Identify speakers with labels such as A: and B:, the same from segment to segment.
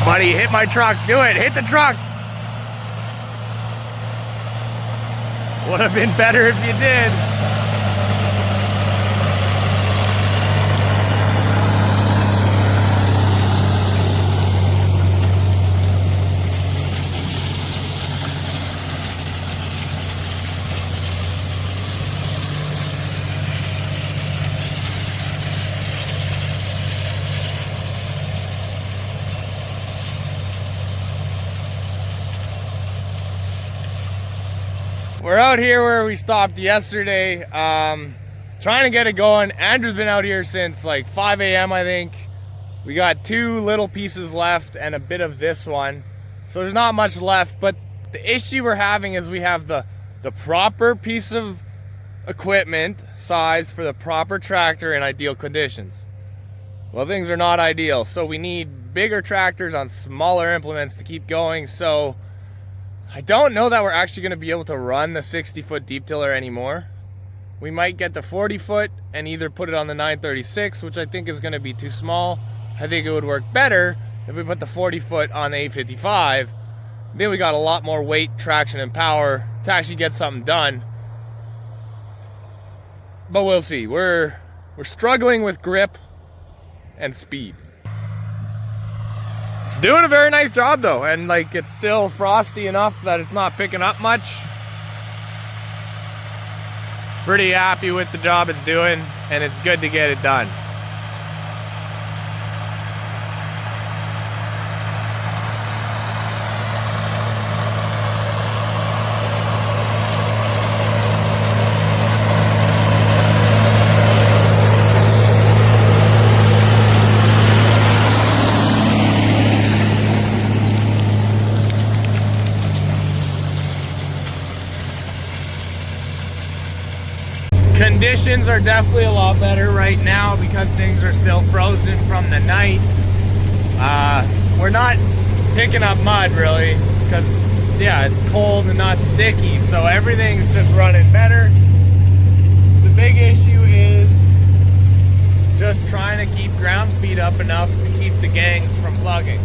A: on, buddy. Hit my truck. Do it. Hit the truck. Would have been better if you did. We're out here where we stopped yesterday, trying to get it going. Andrew's been out here since like 5 a.m. I think. We got 2 little pieces left and a bit of this one. So there's not much left, but the issue we're having is we have the proper piece of equipment size for the proper tractor in ideal conditions. Well, things are not ideal, so we need bigger tractors on smaller implements to keep going. So I don't know that we're actually going to be able to run the 60-foot deep tiller anymore. We might get the 40-foot and either put it on the 936, which I think is going to be too small. I think it would work better if we put the 40-foot on the 855. Then we got a lot more weight, traction, and power to actually get something done. But we'll see. We're struggling with grip and speed. It's doing a very nice job though, and like it's still frosty enough that it's not picking up much. Pretty happy with the job it's doing, and it's good to get it done. Conditions are definitely a lot better right now because things are still frozen from the night. We're not picking up mud really because, yeah, it's cold and not sticky, so everything's just running better. The big issue is just trying to keep ground speed up enough to keep the gangs from plugging.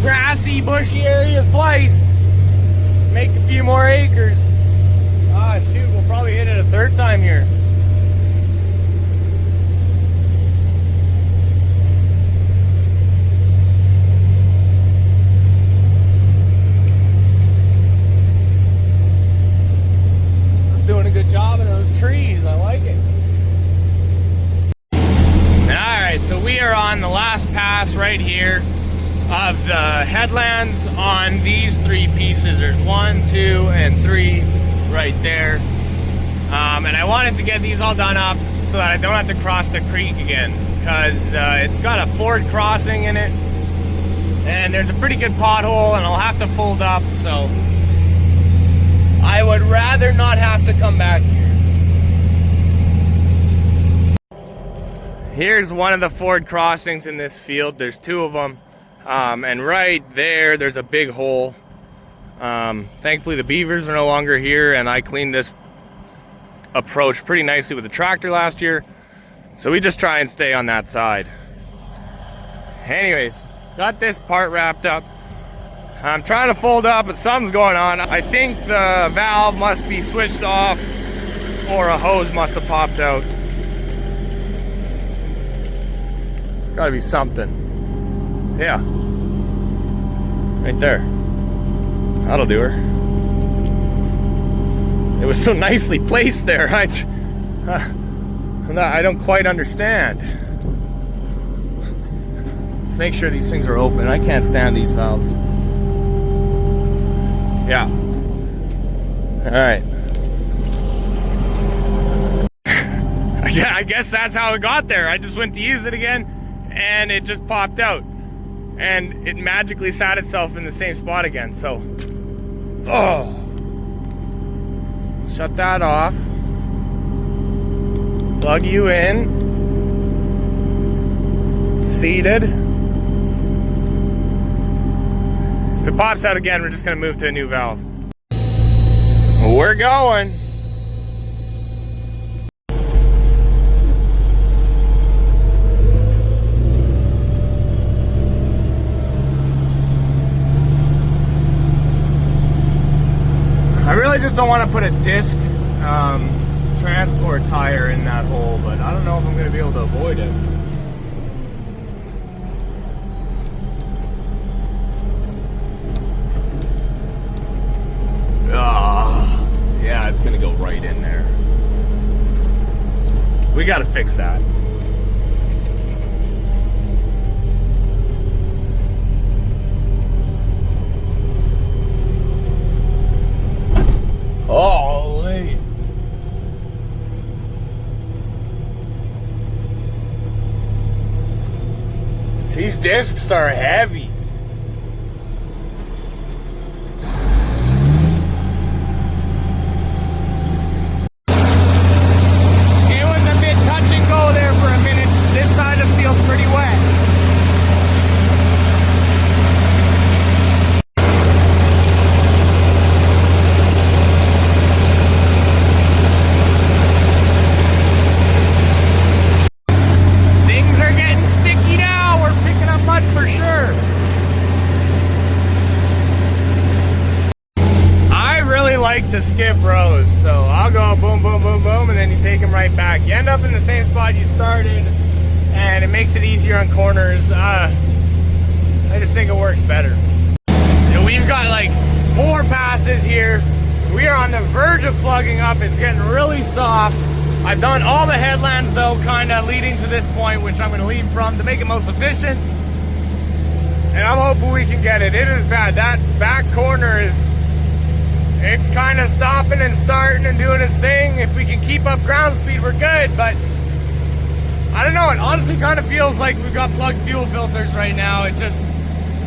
A: Grassy, bushy areas twice. Make a few more acres. Ah, shoot, we'll probably hit it a 3rd time here. It's doing a good job in those trees. I like it. Alright, so we are on the last pass right here of the headlands on these 3 pieces. There's 1, 2, and 3 right there. And I wanted to get these all done up so that I don't have to cross the creek again, because it's got a ford crossing in it and there's a pretty good pothole and I'll have to fold up, so I would rather not have to come back here. Here's one of the ford crossings in this field. There's 2 of them. And right there's a big hole. Thankfully the beavers are no longer here, and I cleaned this approach pretty nicely with the tractor last year, so we just try and stay on that side. Anyways, got this part wrapped up. I'm trying to fold up, but something's going on. I think the valve must be switched off, or a hose must have popped out. There's gotta be something. Yeah, right there. That'll do her. It was so nicely placed there. I don't quite understand. Let's make sure these things are open. I can't stand these valves. Yeah. All right. Yeah, I guess that's how it got there. I just went to use it again, and it just popped out. And it magically sat itself in the same spot again, so. Oh. Shut that off. Plug you in. seated. If it pops out again, we're just gonna move to a new valve. We're going. I really just don't want to put a disc transport tire in that hole, but I don't know if I'm going to be able to avoid it. Yeah, it's going to go right in there. We got to fix that. Holy. These discs are heavy. It was a bit touch and go there for a minute. This side of the field's pretty wet. For sure. I really like to skip rows, so I'll go boom, boom, boom, boom, and then you take them right back. You end up in the same spot you started, and it makes it easier on corners. I just think it works better. And we've got like 4 passes here. We are on the verge of plugging up. It's getting really soft. I've done all the headlands though, kind of leading to this point, which I'm going to lead from to make it most efficient. And I'm hoping we can get it. It is bad. That back corner it's kind of stopping and starting and doing its thing. If we can keep up ground speed, we're good. But I don't know. It honestly kind of feels like we've got plugged fuel filters right now. It just,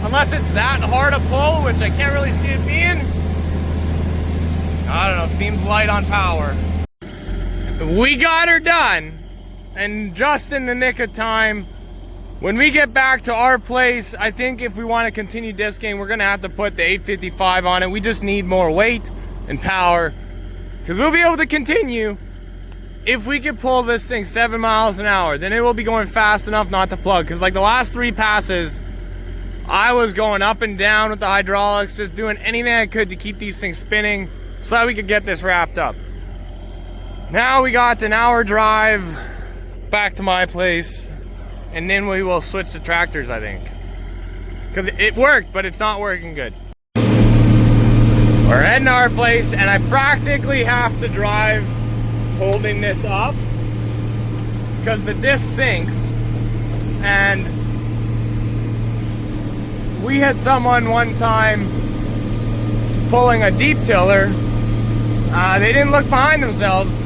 A: unless it's that hard a pull, which I can't really see it being, I don't know. Seems light on power. We got her done, and just in the nick of time. When we get back to our place, I think if we want to continue disking, we're going to have to put the 855 on it. We just need more weight and power, because we'll be able to continue. If we can pull this thing 7 miles an hour, then it will be going fast enough not to plug. Because like the last 3 passes, I was going up and down with the hydraulics, just doing anything I could to keep these things spinning so that we could get this wrapped up. Now we got an hour drive back to my place. And then we will switch to tractors, I think. Because it worked, but it's not working good. We're heading to our place, and I practically have to drive holding this up. Because the disc sinks. And we had someone one time pulling a deep tiller. They didn't look behind themselves.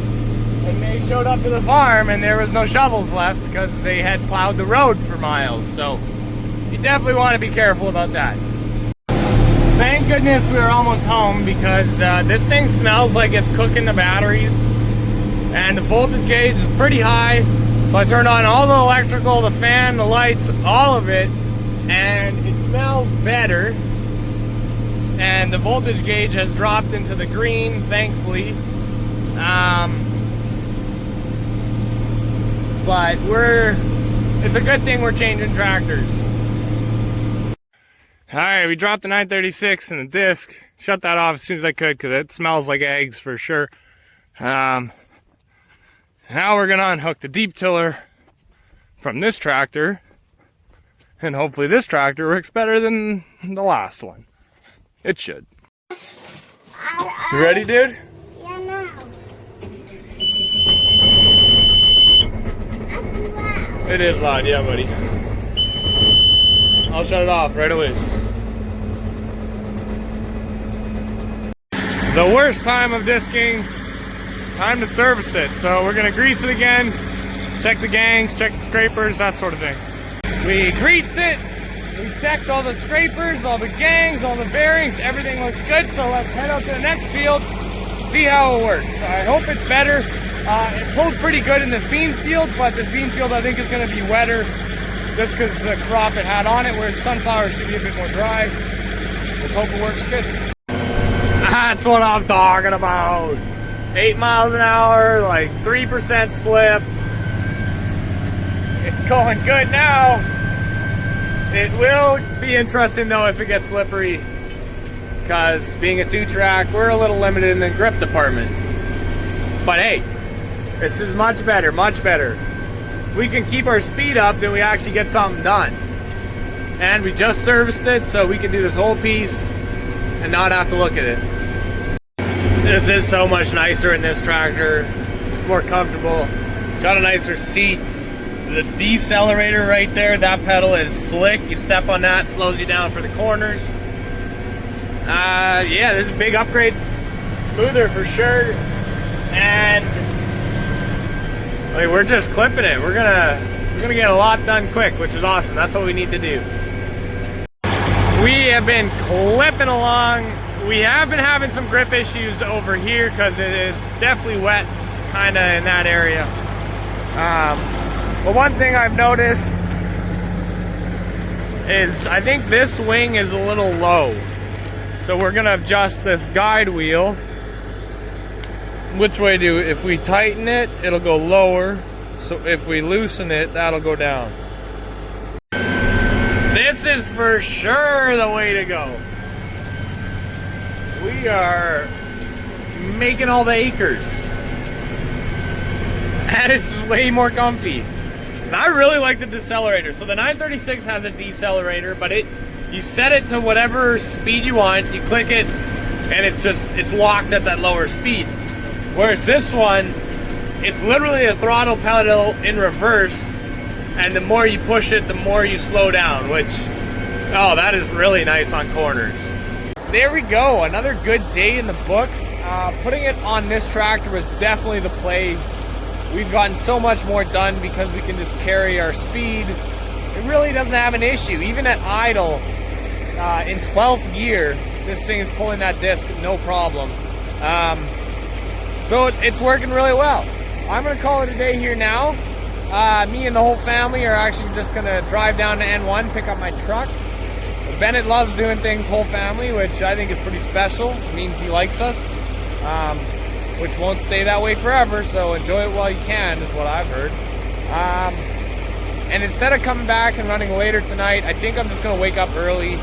A: And they showed up to the farm and there was no shovels left because they had plowed the road for miles. So you definitely want to be careful about that. Thank goodness we were almost home, because this thing smells like it's cooking the batteries. And the voltage gauge is pretty high. So I turned on all the electrical, the fan, the lights, all of it. And it smells better. And the voltage gauge has dropped into the green, thankfully. But it's a good thing we're changing tractors. Alright, we dropped the 936 and the disc. Shut that off as soon as I could because it smells like eggs for sure. Now we're going to unhook the deep tiller from this tractor. And hopefully this tractor works better than the last one. It should. You ready, dude?
B: Yeah, no.
A: It is loud, yeah, buddy. I'll shut it off right away. The worst time of disking, time to service it. So we're gonna grease it again, check the gangs, check the scrapers, that sort of thing. We greased it, we checked all the scrapers, all the gangs, all the bearings, everything looks good. So let's head out to the next field, see how it works. I hope it's better. It pulled pretty good in this bean field, but this bean field I think is going to be wetter. just because the crop it had on it, whereas sunflower should be a bit more dry. Let's hope it works good. That's what I'm talking about. 8 miles an hour, like 3% slip. It's going good now. It will be interesting though if it gets slippery, because being a 2-track, we're a little limited in the grip department. But hey, this is much better, much better. If we can keep our speed up, then we actually get something done. And we just serviced it, so we can do this whole piece and not have to look at it. This is so much nicer in this tractor. It's more comfortable. Got a nicer seat. The decelerator right there, that pedal is slick. You step on that, slows you down for the corners. Yeah, this is a big upgrade. Smoother for sure. And I mean, we're just clipping it. We're gonna get a lot done quick, which is awesome. That's what we need to do. We have been clipping along. We have been having some grip issues over here because it is definitely wet kind of in that area. But one thing I've noticed is I think this wing is a little low. So we're gonna adjust this guide wheel. Which way if we tighten it, it'll go lower. So if we loosen it, that'll go down. This is for sure the way to go. We are making all the acres. And it's just way more comfy. And I really like the decelerator. So the 936 has a decelerator, but you set it to whatever speed you want, you click it, and it's locked at that lower speed. Whereas this one, it's literally a throttle pedal in reverse, and the more you push it, the more you slow down, which, oh, that is really nice on corners. There we go, another good day in the books. Putting it on this tractor was definitely the play. We've gotten so much more done because we can just carry our speed. It really doesn't have an issue. Even at idle, in 12th gear, this thing is pulling that disc no problem. So it's working really well. I'm gonna call it a day here now. Me and the whole family are actually just gonna drive down to N1, pick up my truck. Bennett loves doing things whole family, which I think is pretty special. It means he likes us. Which won't stay that way forever, so enjoy it while you can, is what I've heard. And instead of coming back and running later tonight, I think I'm just gonna wake up early,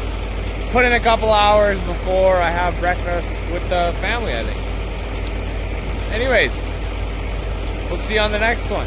A: put in a couple hours before I have breakfast with the family, I think. Anyways, we'll see you on the next one.